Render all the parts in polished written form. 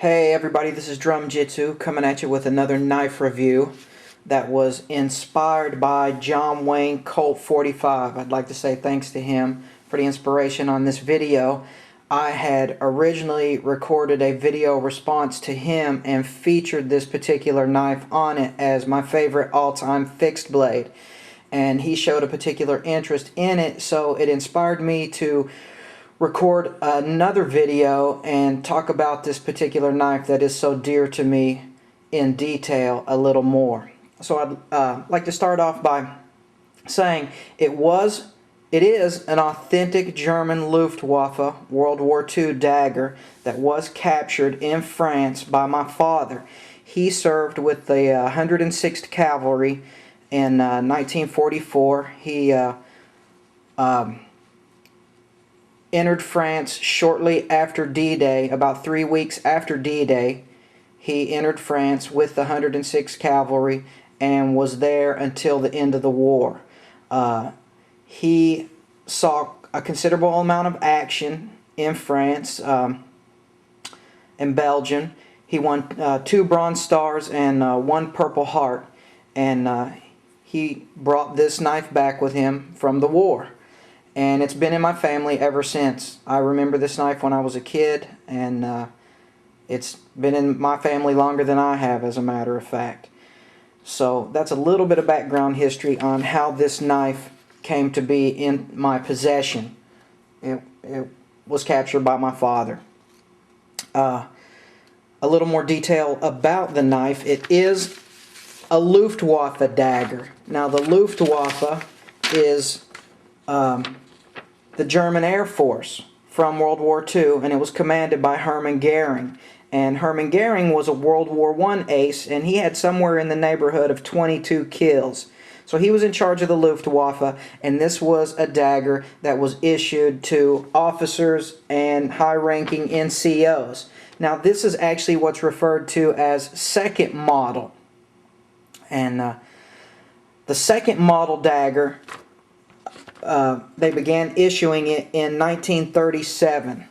Hey everybody, this is Drumjitsu coming at you with another knife review that was inspired by John Wayne Colt 45. I'd like to say thanks to him for the inspiration on this video. I had originally recorded a video response to him and featured this particular knife on it as my favorite all-time fixed blade. And he showed a particular interest in it, so it inspired me to record another video and talk about this particular knife that is so dear to me in detail a little more. So I'd like to start off by saying it is an authentic German Luftwaffe World War II Dagger that was captured in France by my father. He served with the 106th Cavalry in 1944. He entered France shortly after D-Day, about 3 weeks after D-Day. He entered France with the 106th Cavalry and was there until the end of the war. He saw a considerable amount of action in France and Belgium. He won 2 Bronze Stars and 1 Purple Heart, and he brought this knife back with him from the war. And it's been in my family ever since. I remember this knife when I was a kid, and it's been in my family longer than I have, as a matter of fact. So that's a little bit of background history on how this knife came to be in my possession. It was captured by my father. A little more detail about the knife. It is a Luftwaffe dagger. Now the Luftwaffe is the German Air Force from World War II, and it was commanded by Hermann Goering. And Hermann Goering was a World War I ace, and he had somewhere in the neighborhood of 22 kills. So he was in charge of the Luftwaffe, and this was a dagger that was issued to officers and high-ranking NCOs. Now this is actually what's referred to as second model. And the second model dagger, they began issuing it in 1937.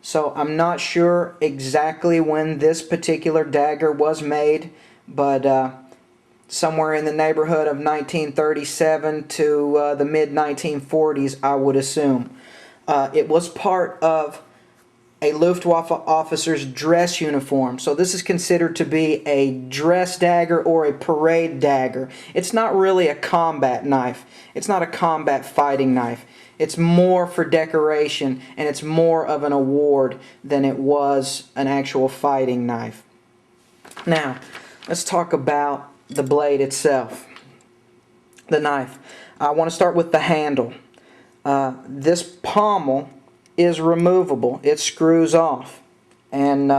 So I'm not sure exactly when this particular dagger was made, but somewhere in the neighborhood of 1937 to the mid-1940s, I would assume. It was part of a Luftwaffe officer's dress uniform. So this is considered to be a dress dagger or a parade dagger. It's not really a combat knife. It's not a combat fighting knife. It's more for decoration, and it's more of an award than it was an actual fighting knife. Now, let's talk about the blade itself, the knife. I want to start with the handle. This pommel is removable. It screws off, and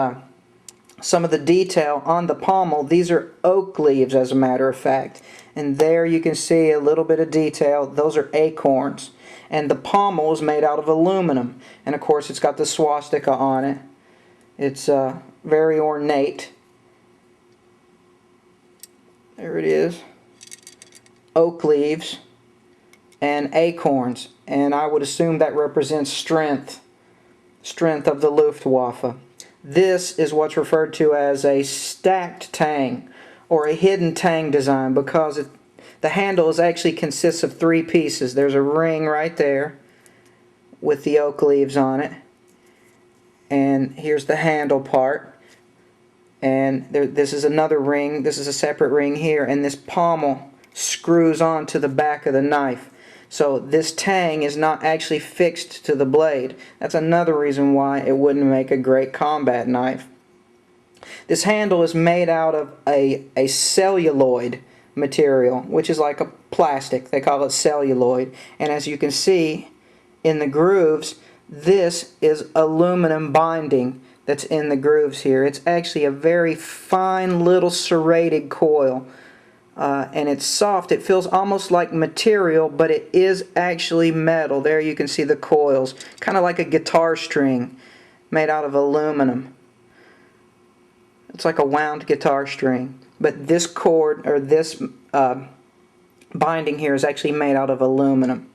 some of the detail on the pommel, these are oak leaves as a matter of fact, and there you can see a little bit of detail. Those are acorns, and the pommel is made out of aluminum, and of course it's got the swastika on it. It's very ornate. There it is. Oak leaves and acorns, and I would assume that represents strength of the Luftwaffe. This is what's referred to as a stacked tang or a hidden tang design, because the handle actually consists of 3 pieces. There's a ring right there with the oak leaves on it, and here's the handle part, and this is another ring. This is a separate ring here, and this pommel screws onto the back of the knife. So this tang is not actually fixed to the blade. That's another reason why it wouldn't make a great combat knife. This handle is made out of a celluloid material, which is like a plastic. They call it celluloid. And as you can see in the grooves, this is aluminum binding that's in the grooves here. It's actually a very fine little serrated coil. And it's soft. It feels almost like material, but it is actually metal. There you can see the coils, kind of like a guitar string made out of aluminum. It's like a wound guitar string, but this cord, or this binding here, is actually made out of aluminum.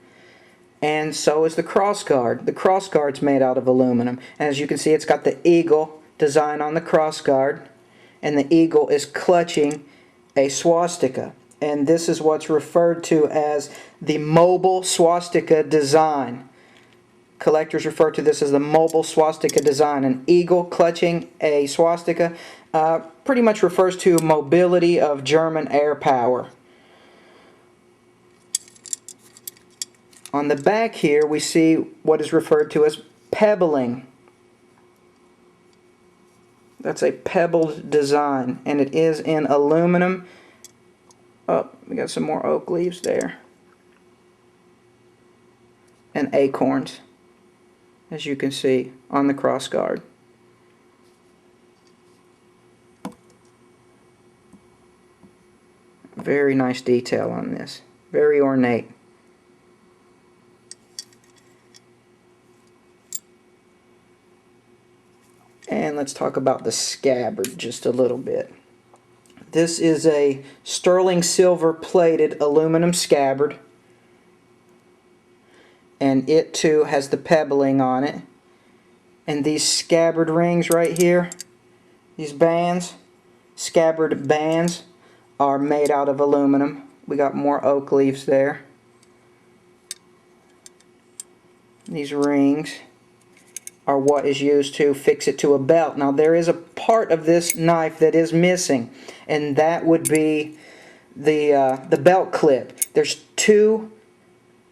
And so is the crossguard. The crossguard's made out of aluminum. And as you can see, it's got the eagle design on the crossguard, and the eagle is clutching a swastika. And this is what's referred to as the mobile swastika design. Collectors refer to this as the mobile swastika design. An eagle clutching a swastika pretty much refers to mobility of German air power. On the back here we see what is referred to as pebbling. That's a pebbled design, and it is in aluminum. Oh, we got some more oak leaves there. And acorns, as you can see on the crossguard. Very nice detail on this. Very ornate. And let's talk about the scabbard just a little bit. This is a sterling silver plated aluminum scabbard, and it too has the pebbling on it. And these scabbard rings right here, these bands, scabbard bands, are made out of aluminum. We got more oak leaves there. These rings are what is used to fix it to a belt. Now there is a part of this knife that is missing, and that would be the belt clip. There's two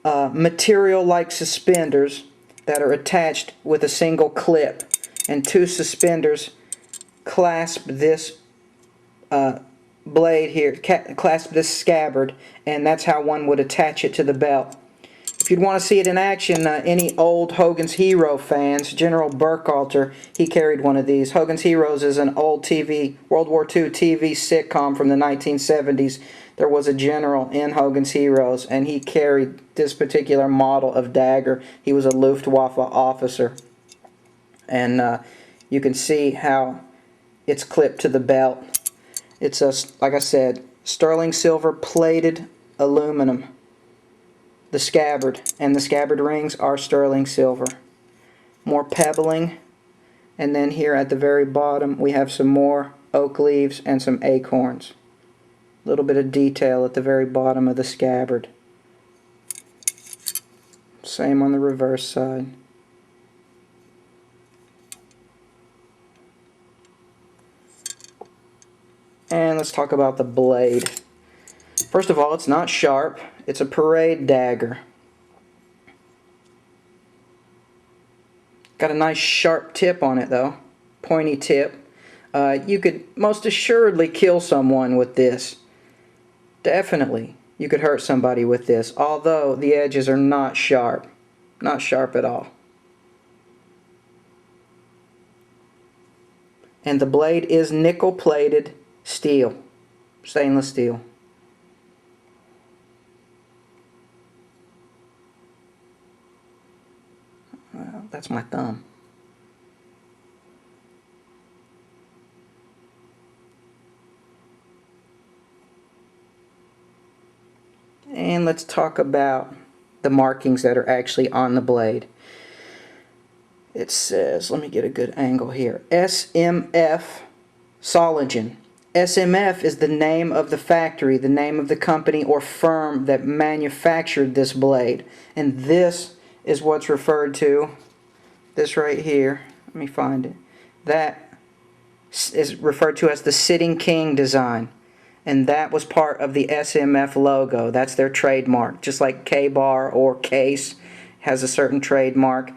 material-like suspenders that are attached with a single clip, and two suspenders clasp this blade here, clasp this scabbard, and that's how one would attach it to the belt. If you'd want to see it in action, any old Hogan's Hero fans, General Burkhalter, he carried one of these. Hogan's Heroes is an old TV, World War II TV sitcom from the 1970s. There was a general in Hogan's Heroes, and he carried this particular model of Dagger. He was a Luftwaffe officer. And you can see how it's clipped to the belt. It's, like I said, sterling silver plated aluminum. The scabbard and the scabbard rings are sterling silver. More pebbling, and then here at the very bottom we have some more oak leaves and some acorns. A little bit of detail at the very bottom of the scabbard. Same on the reverse side. And let's talk about the blade. First of all, it's not sharp. It's a parade dagger. Got a nice sharp tip on it though. Pointy tip. You could most assuredly kill someone with this. Definitely. You could hurt somebody with this, although the edges are not sharp. Not sharp at all. And the blade is nickel plated steel. Stainless steel. That's my thumb. And let's talk about the markings that are actually on the blade. It says, let me get a good angle here, SMF Soligen. SMF is the name of the factory, the name of the company or firm that manufactured this blade. And this is what's referred to, this right here, let me find it, that is referred to as the Sitting King design. And that was part of the SMF logo. That's their trademark. Just like K-Bar or Case has a certain trademark.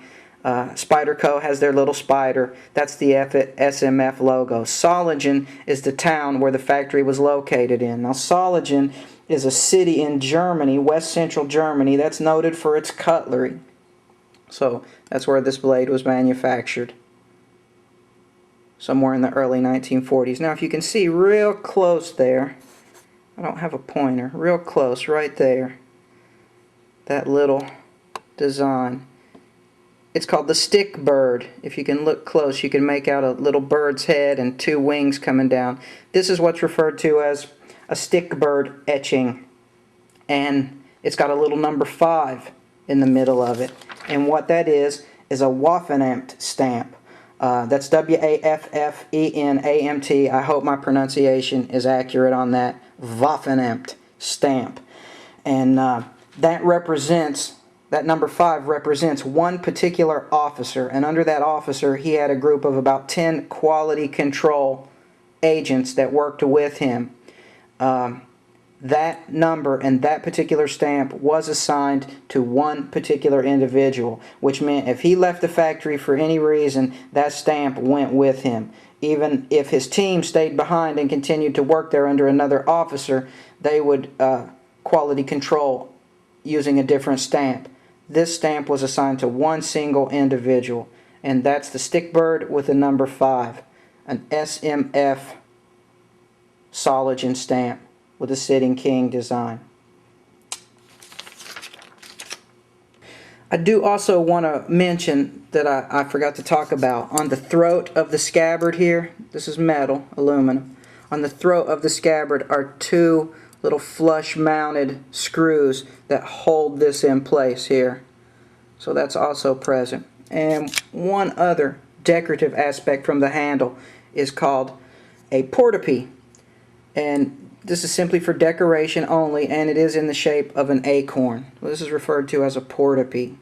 Spyderco has their little spider. That's the SMF logo. Soligen is the town where the factory was located in. Now Soligen is a city in Germany, west central Germany, that's noted for its cutlery. So that's where this blade was manufactured. Somewhere in the early 1940s. Now if you can see real close there, I don't have a pointer, real close right there, that little design. It's called the stick bird. If you can look close, you can make out a little bird's head and two wings coming down. This is what's referred to as a stick bird etching. And it's got a little number 5 in the middle of it. And what that is a Waffenamt stamp. That's Waffenamt. I hope my pronunciation is accurate on that. Waffenamt stamp. And that number 5 represents one particular officer. And under that officer, he had a group of about 10 quality control agents that worked with him. That number and that particular stamp was assigned to one particular individual, which meant if he left the factory for any reason, that stamp went with him. Even if his team stayed behind and continued to work there under another officer, they would quality control using a different stamp. This stamp was assigned to one single individual, and that's the stick bird with the number 5, an SMF Soligen stamp with a sitting king design. I do also want to mention that I forgot to talk about, on the throat of the scabbard here, this is metal, aluminum, on the throat of the scabbard are 2 little flush mounted screws that hold this in place here. So that's also present. And one other decorative aspect from the handle is called a portapee. And this is simply for decoration only, and it is in the shape of an acorn. This is referred to as a portapee.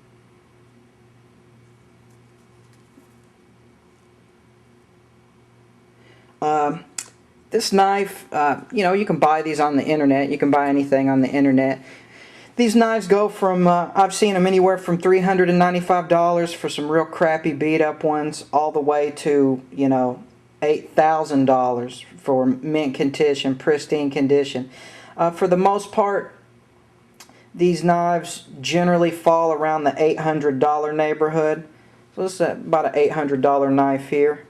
This knife, you can buy these on the internet. You can buy anything on the internet. These knives go from, I've seen them anywhere from $395 for some real crappy beat up ones, all the way to, $8,000 for mint condition, pristine condition. For the most part, these knives generally fall around the $800 neighborhood. So this is about an $800 knife here.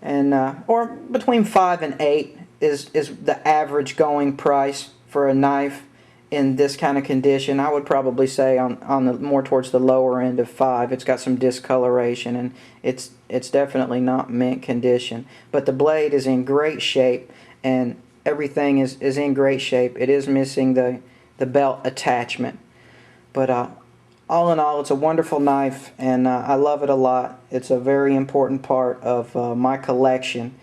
And or between 5 and 8 is the average going price for a knife in this kind of condition. I would probably say on the more towards the lower end of 5. It's got some discoloration, and it's definitely not mint condition. But the blade is in great shape, and everything is in great shape. It is missing the belt attachment, but all in all, it's a wonderful knife, and I love it a lot. It's a very important part of my collection.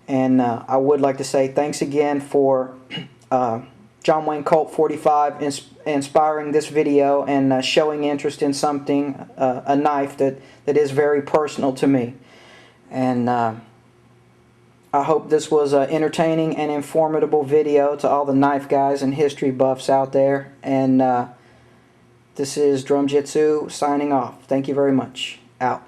And I would like to say thanks again for John Wayne Colt 45 inspiring this video and showing interest in something, a knife that is very personal to me. And I hope this was an entertaining and informative video to all the knife guys and history buffs out there. And this is Drum Jitsu signing off. Thank you very much. Out.